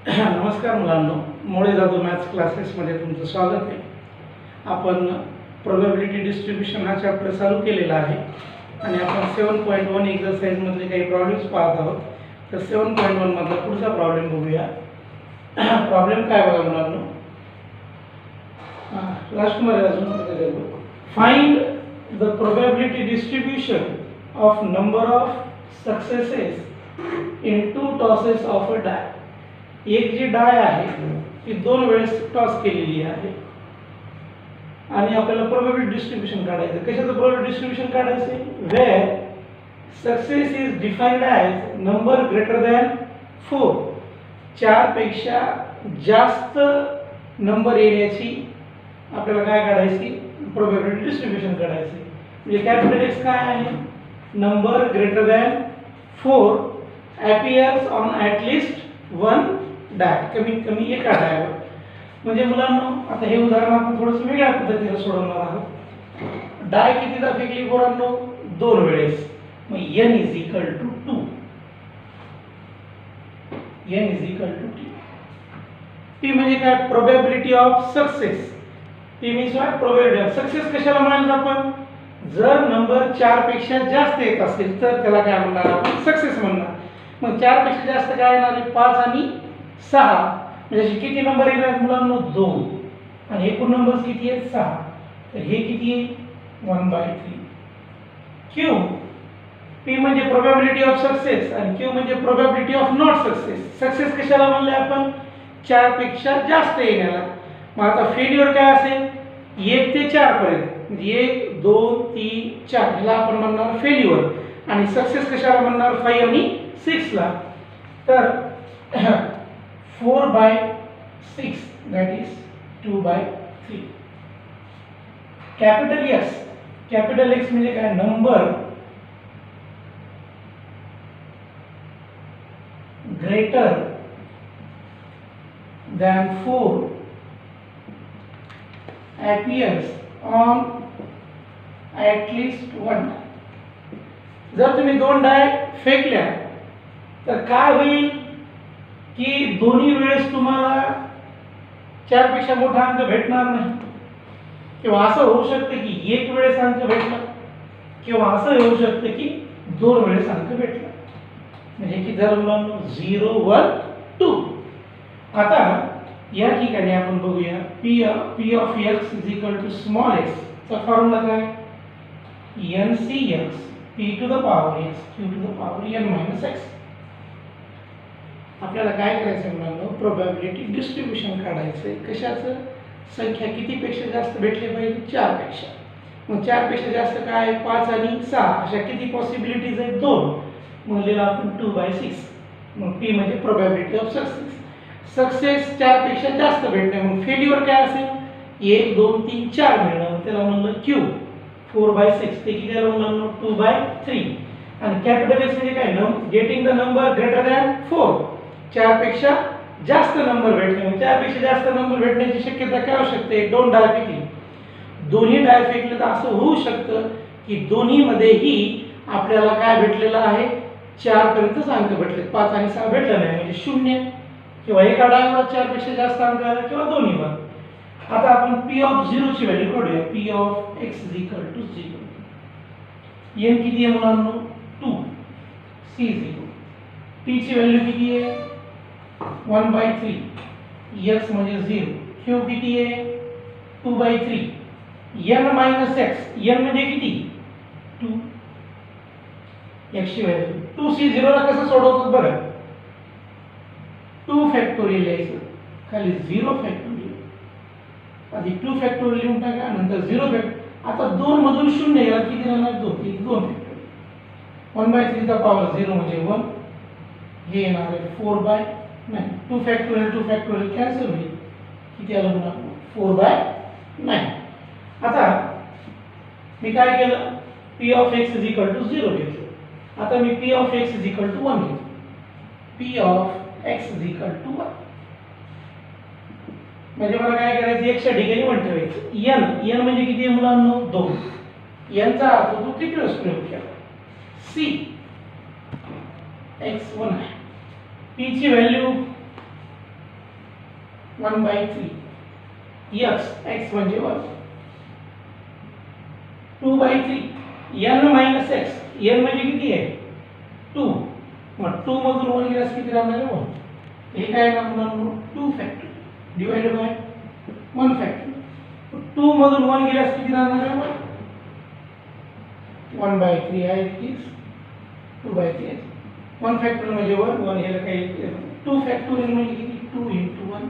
नमस्कार मुलांनो, मोळे जाधव मॅथ्स क्लासेसमध्ये तुमचं स्वागत आहे. आपण प्रोबॅबिलिटी डिस्ट्रीब्युशन हा चॅप्टर चालू केलेला आहे आणि आपण 7.1 एक्सरसाइजमधले काही प्रॉब्लेम्स पाहत आहोत. तर 7.1 मधला पुढचा प्रॉब्लेम बघूया. प्रॉब्लेम काय बघा मुलांनो, लास्टमध्ये अजून find the probability distribution of number of successes in 2 tosses of a die. एक जी डाय आहे ती 2 वेळेस टॉस केलेली आहे आणि आपल्याला प्रोबॅबिलिटी डिस्ट्रीब्यूशन काढायचं. कशाचं प्रोबॅबिलिटी डिस्ट्रीब्यूशन काढायचं? Where success is defined as number greater than 4. 4 पेक्षा जास्त नंबर येण्याची आपल्याला काय काढायची? प्रोबॅबिलिटी डिस्ट्रीब्यूशन काढायची. म्हणजे कॅपिटल एक्स काय आहे? Number greater than 4 appears on at least one डाय, कमीत कमी एका डायवर. म्हणजे मुलांनो, आता हे उदाहरण आपण थोडंसं वेगळ्या पद्धतीने सोडवणार आहोत. डाय कितीदा फेकली मुलांनो? 2 वेळेस. मग n is equal to 2. n is equal to 2. p म्हणजे काय? Probability of success. p means what? Probability of success. कशाला म्हणायचं आपण? जर नंबर 4 पेक्षा जास्त येत असेल तर त्याला काय म्हणणार आपण? सक्सेस म्हणणार. मग 4 पेक्षा जास्त काय येणार आहे? 5 आणि 6. म्हणजे किती नंबर येणार मुलांनो? 2. आणि एकूण नंबर्स किती आहेत? 6. तर हे किती आहे? 1/3. क्यू, पी म्हणजे प्रोबॅबिलिटी ऑफ सक्सेस आणि क्यू म्हणजे probability of not success. Success कशाला म्हणले आपण? 4 पेक्षा जास्त येण्याला. मग आता फेल्युअर काय असेल? 1 ते 4 पर्यंत. म्हणजे 1 2 3 4 ह्याला आपण म्हणणार फेल्युअर. आणि सक्सेस कशाला म्हणणार? 5 आणि 6 ला. तर 4/6 that is 2/3. Capital x, capital x म्हणजे काय? Number greater than 4 appears on at least one. जर तुम्ही 2 डाय फेकल्या तर काय होईल की दोन्ही वेळेस तुम्हाला 4 पेक्षा मोठा अंक भेटणार नाही. किंवा असं होऊ शकते की 1 वेळेस अंक भेटला किंवा असं होऊ शकते की 2 वेळेस अंक भेटला. म्हणजे की जर मुलांनो 0 1 2. आता या ठिकाणी आपण बघूया p of x is equal to small x चा फॉर्म्युला काय? ncx p to the power x q to the power n minus x. आपल्याला काय करायचं आहे मुलांनो? प्रोबॅबिलिटी डिस्ट्रीब्यूशन काढायचं आहे. कशाचं? संख्या किती पेक्षा जास्त भेटली पाहिजे? 4 पेक्षा. मग 4 पेक्षा जास्त काय? 5 आणि 6. अशा किती पॉसिबिलिटीज आहेत? 2. म्हणलेला आपण 2/6. मग p म्हणजे प्रोबॅबिलिटी ऑफ सक्सेस. सक्सेस 4 पेक्षा जास्त भेटणे. मग फेल्युअर काय असेल? 1 2 3 4 मिळणं. त्याला म्हणलं क्यू. 4/6 ते किती आलं मुलांनो? 2/3. आणि कॅपिटल एक्स म्हणजे काय? Getting the number greater than 4. 4 पेक्षा जास्त नंबर भेटणे. 4 पेक्षा जास्त नंबर भेटण्याची शक्यता काय असू शकते? 2 डाय फेकली. दोन्ही डाय फेकले तर असं होऊ शकतं की दोन्हीमध्येही आपल्याला काय भेटलेलं आहे? 4 पर्यंतच अंक भेटले. 5 आणि 6 भेटलं नाही. म्हणजे 0 किंवा एका डायवर 4 पेक्षा जास्त अंक आले किंवा दोन्हीवर. आता आपण p ऑफ 0 ची व्हॅल्यू काढूया. p of x is equal to 0. n किती आहे मुलांनो? 2. c 0. p ची व्हॅल्यू किती आहे? 1/3. x म्हणजे 0. q किती आहे? 2/3. n minus x. n म्हणजे किती? 2. x ची व्हॅल्यू 2c0 ला कसं सोडवतात बघा. 2 फॅक्टोरियल यायचं, खाली 0 फॅक्टोरियल, आधी 2 फॅक्टोरियल लिहून टाका, नंतर 0 फॅक्टोरियल. आता 2 मधून 0 गेला किती राहणार? 2 फॅक्टोरियल. 1/3 चा पॉवर 0 म्हणजे 1. हे येणार आहे 4/9. 2 फॅक्टोरियल कॅन्सल होईल. किती आलं पुन्हा? 4/9. आता मी काय केलं? p of x is equal to 0 घेतलं. आता मी p of x is equal to 1 घेतो. p of x is equal to 1. म्हणजे मला काय करायचं? x च्या ठिकाणी 1 ठेवायचं. n म्हणजे किती आहे मुलांनो? 2. n चा अर्थ तो किती वेळेस प्रयोग केला? c x1 आहे. p ची व्हॅल्यू 1/3 x म्हणजे 1 2/3 n मायनस x n म्हणजे किती आहे 2 मग 2 मधून 1 गेल्यास किती राहणार आहे 1 हे काय ना 2 फॅक्टर डिवाइडेड बाय 1 फॅक्टर 2 मधून 1 गेल्यास किती राहणार आहे 1/3 आहे इज 2/3 आहे 1 फॅक्टर म्हणजे 1 1 याला काही 2 फॅक्टोरियल म्हणजे किती 2 into 1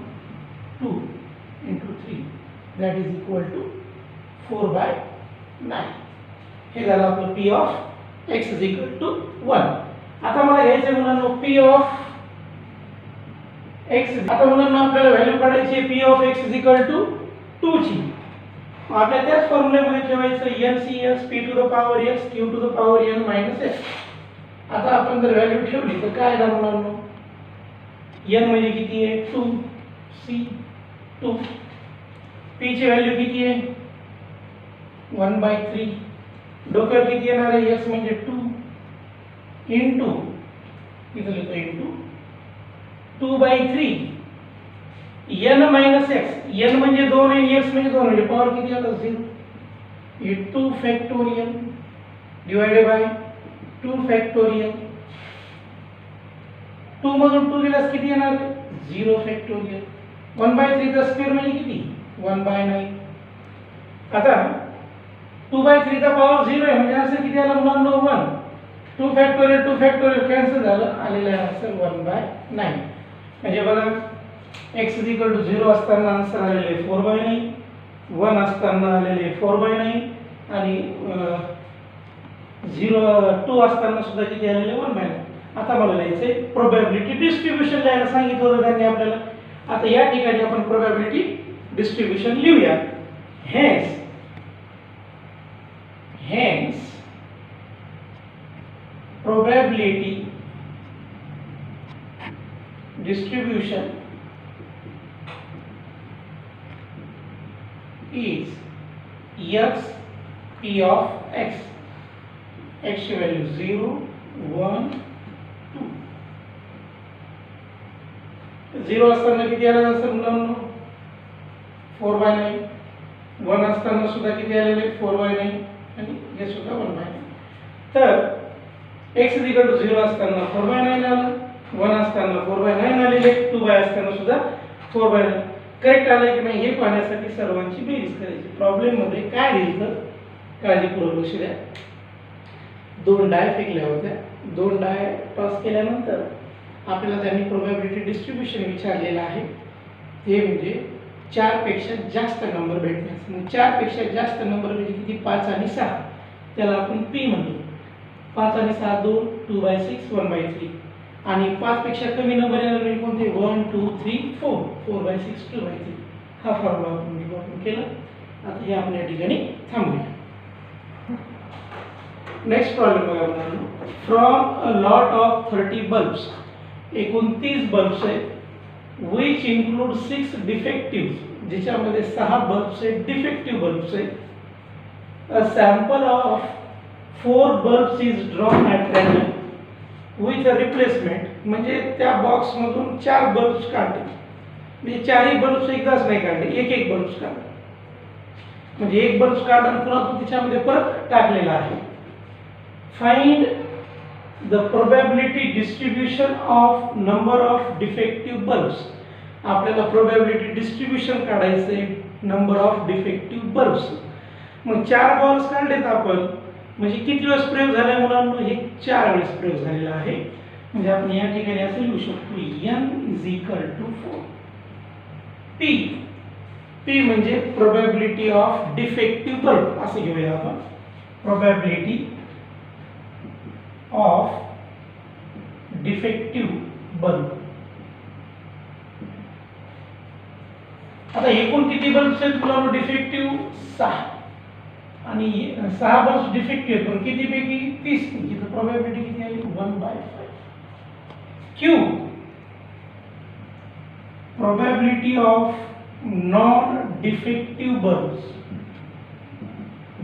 2 into 3 that is equal to 4/9 हे झालं आपलं p of x is equal to 1 आता मला घ्यायचं आहे मुलांनो p of x आता मुलांनो आपल्याला व्हॅल्यू काढायची आहे p of x is equal to 2 ची आपल्या त्याच फॉर्म्युलेमध्ये ठेवायचं ncs p to the power x q to the power n minus x आता आपण जर व्हॅल्यू ठेवली तर काय येणार मुलांनो n म्हणजे किती आहे 2 c 2 p ची व्हॅल्यू किती आहे 1/3 डोक्यावर किती येणार आहे x म्हणजे 2 into इथं लिहितो into 2/3 n minus x n म्हणजे 2 आणि x म्हणजे 2 म्हणजे पॉवर किती आला 0 हे 2 फॅक्टोरियल डिवाइडेड बाय 2 फॅक्टोरियल 2 मधून 2 गेल्यास किती येणार आहे 0 फॅक्टोरियल 1/3 चा स्क्वेअर म्हणजे किती 1/9 आता 2/3 चा पॉवर 0 आहे म्हणजे आन्सर किती आला मुलांनो 1 2 फॅक्टोरियल कॅन्सल झालं आलेलं आहे आन्सर 1/9 म्हणजे बघा x is equal to 0 असताना आन्सर आलेले 4/9 1 असताना आलेले 4/9 आणि 2 असताना सुद्धा किती आलेले 1/9 आता मला लिहायचे प्रोबॅबिलिटी डिस्ट्रीब्यूशन लिहायला सांगितलं होतं त्यांनी आपल्याला आता या ठिकाणी आपण प्रोबॅबिलिटी डिस्ट्रीब्यूशन लिहूया hence probability distribution is x p of x x ची व्हॅल्यू 0 1 2 0 असताना किती आला असेल मुलांनो 4/9 1 असताना सुद्धा किती आलेले 4/9 आणि हे सुद्धा 1/9 तर x is equal to 0 असताना 4/9 आलं 1 असताना 4/9 आलेले 2 असताना सुद्धा 4/9 करेक्ट आलं की नाही हे पाहण्यासाठी सर्वांची बेरीज करायची प्रॉब्लेम मध्ये काय दिलं काळजीपूर्वक लक्ष द्या दोन डाय फेकल्या होत्या दोन डाय टॉस केल्यानंतर आपल्याला त्यांनी प्रोबॅबिलिटी डिस्ट्रीब्यूशन विचारलेलं आहे ते म्हणजे 4 पेक्षा जास्त नंबर भेटण्यास मग 4 पेक्षा जास्त नंबर म्हणजे किती 5 आणि 6 त्याला आपण p म्हणतो 5 आणि 6 2 2/6 1/3 आणि 5 पेक्षा कमी नंबर येणार म्हणजे कोणते 1 2 3 4 4/6 2/3 हा फॉर्म्युला आपण केला आता हे आपण या ठिकाणी थांबूया नेक्स्ट प्रॉब्लेम बघा आपण from a lot of 30 bulbs 29 bulbs आहेत which include 6 defectives ज्याच्यामध्ये 6 बल्ब्स आहेत डिफेक्टिव्ह बल्ब्स आहेत a sample of 4 bulbs is drawn at random with a replacement म्हणजे त्या बॉक्स मधून 4 बल्ब्स काढले म्हणजे चारही बल्ब्स एकदाच नाही काढले एक बल्ब्स काढले म्हणजे एक बल्ब्स काढला आणि पुन्हा तो त्याच्यामध्ये परत टाकलेला आहे find the probability distribution of number of defective bulbs आपल्याला probability distribution काढायचे number of defective bulbs मग 4 बल्ब्स काढलेत आपण म्हणजे किती वेळेस प्रयोग झाला मुलांनो हे 4 वेळेस प्रयोग झालेला आहे म्हणजे आपण या ठिकाणी असे लिहू शकतो n = 4 p म्हणजे probability of defective bulb असे घेऊया आपण probability of defective bulb आता एकूण किती बल्ब्स आहेत मुलांनो डिफेक्टिव्ह 6 आणि 6 बल्ब्स डिफेक्टिव्ह आहेत पण किती पैकी 30 पैकी तर प्रोबॅबिलिटी किती आली 1/5 q probability of non defective bulbs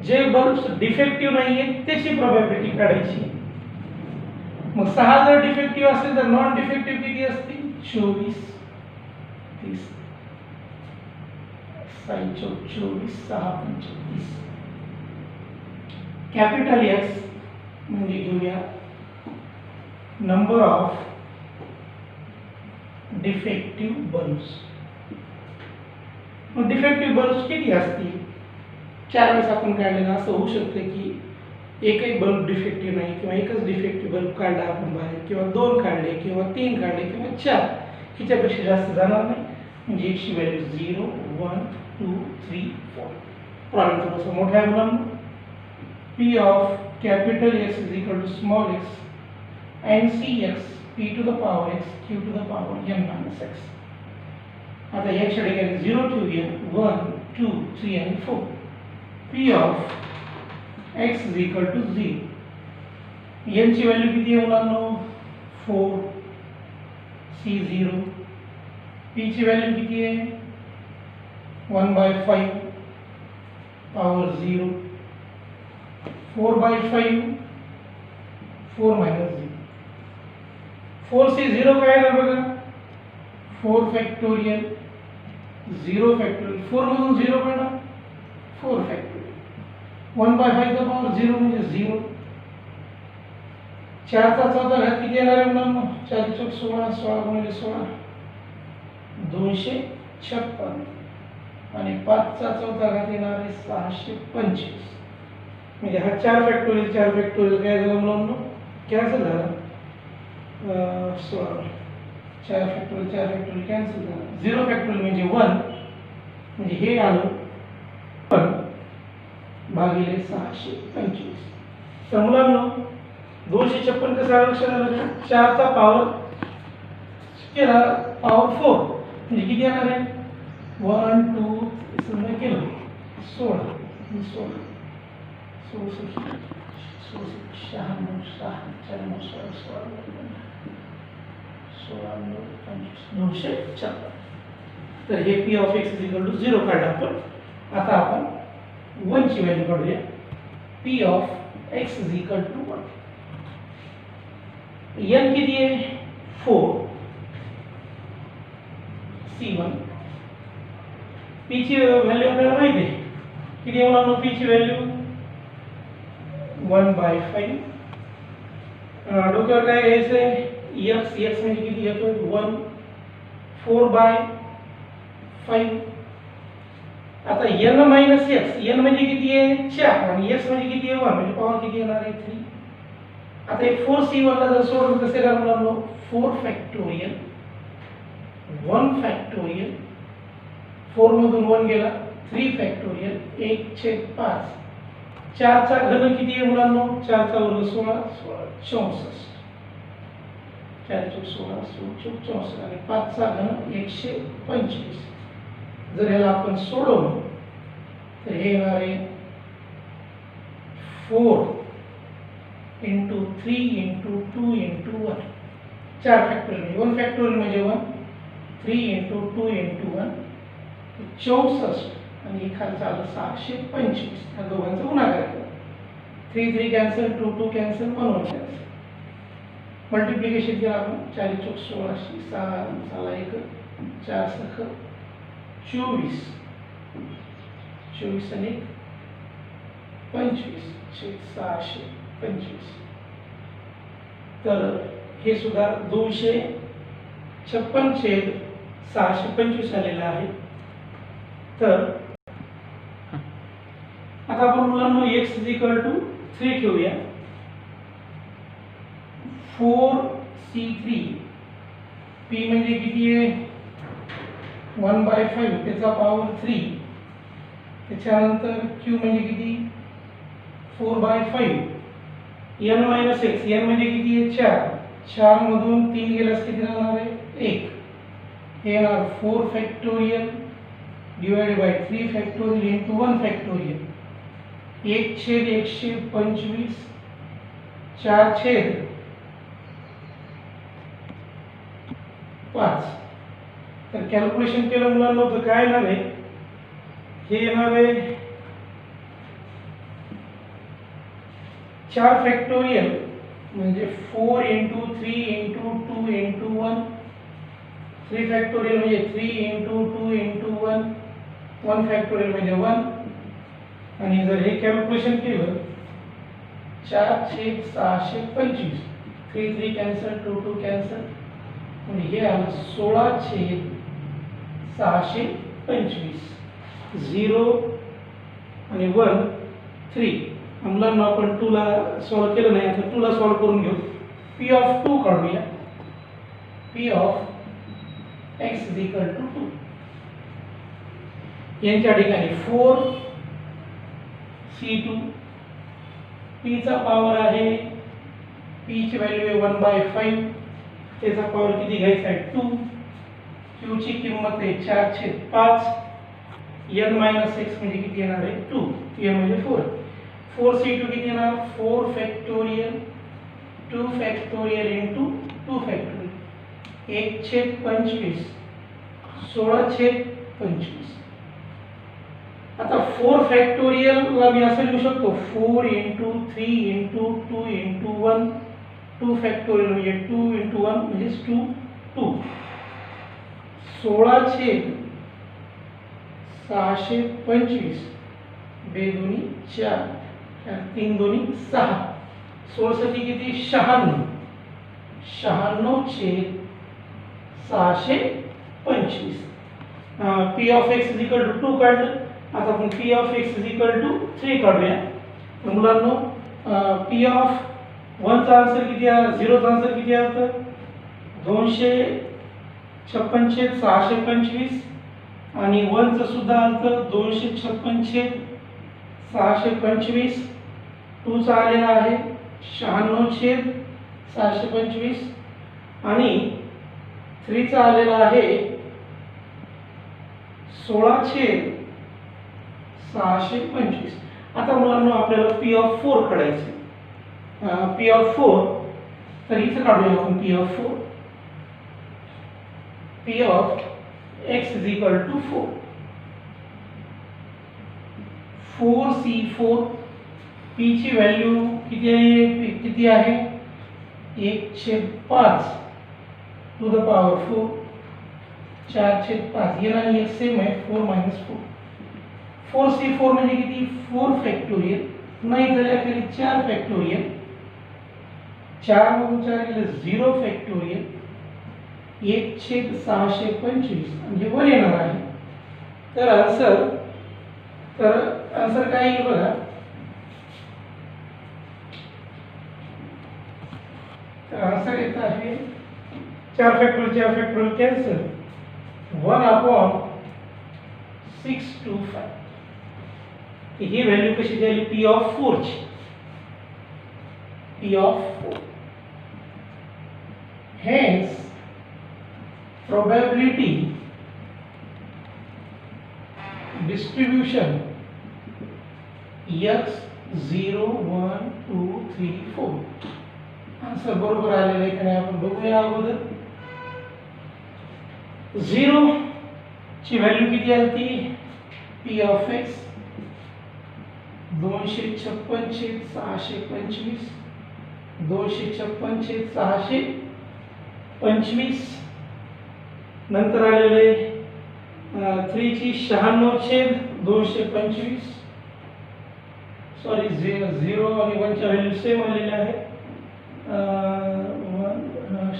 जे बल्ब्स डिफेक्टिव्ह नाहीये त्याची प्रोबॅबिलिटी काढायची मग 6 जर डिफेक्टिव्ह असेल तर नॉन डिफेक्टिव्ह किती असतील 24 30 साई 24 6 35. कॅपिटल एक्स म्हणजे घेऊया नंबर ऑफ डिफेक्टिव्ह बल्ब्स. मग डिफेक्टिव्ह बल्ब्स किती असतील? 4 वेळेस आपण काढलेलं. असं होऊ शकतं की एकही बल्ब डिफेक्टिव्ह नाही किंवा एकच डिफेक्टिव्ह बल्ब काढला आपण बाहेर, किंवा 2 काढले किंवा 3 काढले किंवा 4, ह्याच्यापेक्षा जास्त जाणार नाही. म्हणजे एकची व्हॅल्यू 0 1 2 3 4. प्रॉब्लेम थोडासा मोठा आहे मुलांना. P of capital X is equal to small x and Cx p to the power x q to the power n minus x. आता या ठिकाणी 0 ठेवूया. 1 2 3 आणि 4. P of x is equal to 0. n ची व्हॅल्यू किती आहे मुलांनो? 4. C 0. p ची व्हॅल्यू किती आहे? 1/5 पॉवर 0. 4/5 4 minus 0. 4C 0 काय आहे बघा? 4 फॅक्टोरियल 0 फॅक्टोरियल. 4 मधून 0 काढा. 4 फॅक्टोरियल. 1/5 चा पॉवर 0 म्हणजे 0. 4 चा चौथा घात किती येणार आहे मुलांना? 4 चौक 16 16 गुणिले 16 256. आणि 5 चा चौथा घात येणार आहे 625. म्हणजे हा 4 फॅक्टोरियल काय झालं मुलांना? कॅन्सल झाला. 16 4 फॅक्टोरियल कॅन्सल झाला. 0 फॅक्टोरियल म्हणजे 1, म्हणजे हे आलं 1 भागिले 625. तर मुलांना 256 कसं आलं लक्षात आलं का? 4 चा पॉवर केला पॉवर 4 म्हणजे किती येणार आहे? 1 2 समजा केलं 16 16 तर हे P of x is equal to 0 काढलं आपण. आता आपण 1 ची व्हॅल्यू काढूया. P of x is equal to 1. n किती आहे? 4. C1. P ची व्हॅल्यू आपल्याला माहिती आहे. किती आहे म्हणून P ची व्हॅल्यू? 1/5. डोक्यावर काय घ्यायचंय? x म्हणजे किती येतो? 1. 4/5. आता n मायनस x. n म्हणजे किती आहे? 4 आणि x म्हणजे किती आहे? 1. म्हणजे पॉवर किती येणार आहे? 3. आता हे 4C1 ला जर सोडून कसे करणार? 4 फॅक्टोरियल 1 फॅक्टोरियल 4 मधून 1 गेला 3 फॅक्टोरियल 1/5. 4 चा घन किती आहे मुलांनो? 4 चा वर्ग 16 16 64. 4 चौक 16 16 64 आणि 5 चा घन 125. जर याला आपण सोडवलं तर हे येणार आहे 4 into 3 into 2 into 1. 4 factorial 1 factorial म्हणजे 1. 3 into 2 into 1 64 आणि खालचा आलं 625. या दोघांचा गुणाकार केला. 3 3 कॅन्सल 2 2 कॅन्सल 1 1 कॅन्सल. मल्टिप्लिकेशन केलं आपण. 4 चौक 16 6 1 4 सख 24 24 आणि 25 625. तर हे सुद्धा 256/625 आलेलं आहे. तर आता आपण मुलांना x is equal to 3 ठेवूया. 4C3 P म्हणजे किती आहे? 1/5 त्याचा पॉवर 3. त्याच्यानंतर Q म्हणजे किती? 4/5. n minus x. n म्हणजे किती आहे? 4. 4 मधून 3 गेल्यास किती राहणार आहे? 1. हे येणार 4 factorial divided by 3 factorial into 1 factorial. 1/125 4/5. तर कॅल्क्युलेशन केलं मुलांना तर काय येणार आहे? हे येणार आहे 4 फॅक्टोरियल म्हणजे 4 into 3 into 2 into 1. 3 फॅक्टोरियल म्हणजे 3 into 2 into 1 1 फॅक्टोरियल म्हणजे 1 आणि जर हे कॅल्क्युलेशन केलं 4/625 3 3 कॅन्सल 2 2 कॅन्सल म्हणजे हे आलं 16/625 0 आणि 1 3 मुलांना आपण 2 ला सॉल्व केलं नाही आता 2 ला सॉल्व करून घेऊ p ऑफ 2 काढूया p ऑफ x = 2 यांच्या ठिकाणी 4 c2 p चा पॉवर आहे p ची व्हॅल्यू आहे 1/5 त्याचा पॉवर किती घ्यायचा आहे 2 q ची किंमत आहे 4/5 n - x म्हणजे किती येणार आहे 2 n म्हणजे 4 4c2 किती येणार 4 फॅक्टोरियल 2 फॅक्टोरियल इंटू 2 फॅक्टोरियल 1/25 16/25 आता 4 फॅक्टोरियल ला मी असं लिहू शकतो 4 × 3 × 2 × 1 2 फॅक्टोरियल म्हणजे 2 × 1 म्हणजे 2 16/625 बेदोनी 4 3 दोन्ही 6 16 साठी किती 96 96/625 p ऑफ x = 2 काढलं आता आपण p ऑफ x = 3 काढूया मुलांनो p ऑफ 1 चा आन्सर किती आहे 0 चा आन्सर किती आहे तर 256/625 आणि 1 चा सुद्धा अर्थ 256/625 2 चा आलेला आहे 96/625 आणि 3 चा आलेला आहे 16/625 आता मुलांना आपल्याला p ऑफ 4 काढायचं p ऑफ 4 तर इथे काढूया आपण p of 4 p of x = 4 4c4 p ची व्हॅल्यू किती आहे 1/5 टू द पॉवर 4 4/5 ये आणि सेम आहे 4 - 4 4c4 म्हणजे किती 4 फॅक्टोरियल नाही तर याखाली 4 फॅक्टोरियल 4 मधून 4 गेले 0 फॅक्टोरियल 1/625 म्हणजे 1 येणार आहे तर आन्सर काय येईल बघा तर आन्सर येत आहे 4 फॅक्टोरियल कॅन्सल 1/625 ही व्हॅल्यू कशी द्यायली p ऑफ 4 ची p of 4 hence probability distribution x 0 1 2 3 4 answer बरोबर आलेला आहे की नाही आपण बघूया अगोदर 0 ची व्हॅल्यू किती आली ती p ऑफ x 256/625 256/625 नंतर आलेले 3 ची 96/225 सॉरी 0 आणि 1 च्या व्हॅल्यू सेम आलेल्या आहेत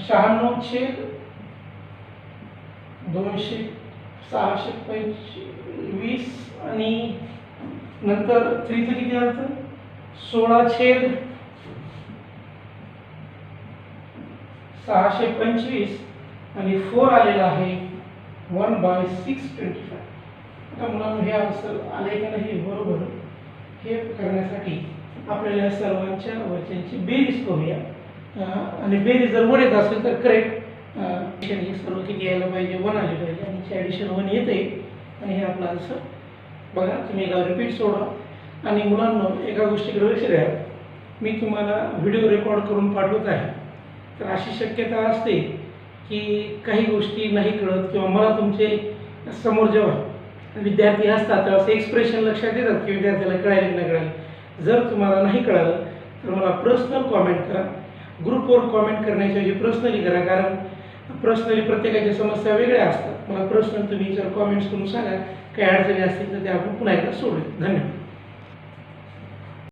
96/22625 आणि नंतर 3 चं किती आलं 16/625 आणि 4 आलेला आहे 1/625 आता मुलांना हे आन्सर आले का नाही बरोबर हे करण्यासाठी आपल्याला सर्वांच्या वचनांची बेरीज करूया आणि बेरीज जर 1 येत असेल तर करेक्ट हे सर्व किती यायला पाहिजे 1 आले पाहिजे आणि ॲडिशन 1 येते आणि हे आपलं आन्सर बघा तुम्ही एकदा रिपीट सोडा आणि मुलांना एका गोष्टीकडे लक्ष द्या मी तुम्हाला व्हिडिओ रेकॉर्ड करून पाठवत आहे तर अशी शक्यता असते की काही गोष्टी नाही कळत किंवा मला तुमचे समोर जेव्हा विद्यार्थी असतात तेव्हा एक्सप्रेशन लक्षात येतात की विद्यार्थ्याला कळायला की नाही कळायला जर तुम्हाला नाही कळालं तर मला पर्सनल कॉमेंट करा ग्रुपवर कॉमेंट करण्याच्या पर्सनली करा कारण पर्सनली प्रत्येकाच्या समस्या वेगळ्या असतात. मला पर्सनल तुम्ही जर कॉमेंट्स करून सांगा काही अडचणी असतील तर ते आपण पुन्हा एकदा सोडूया. धन्यवाद.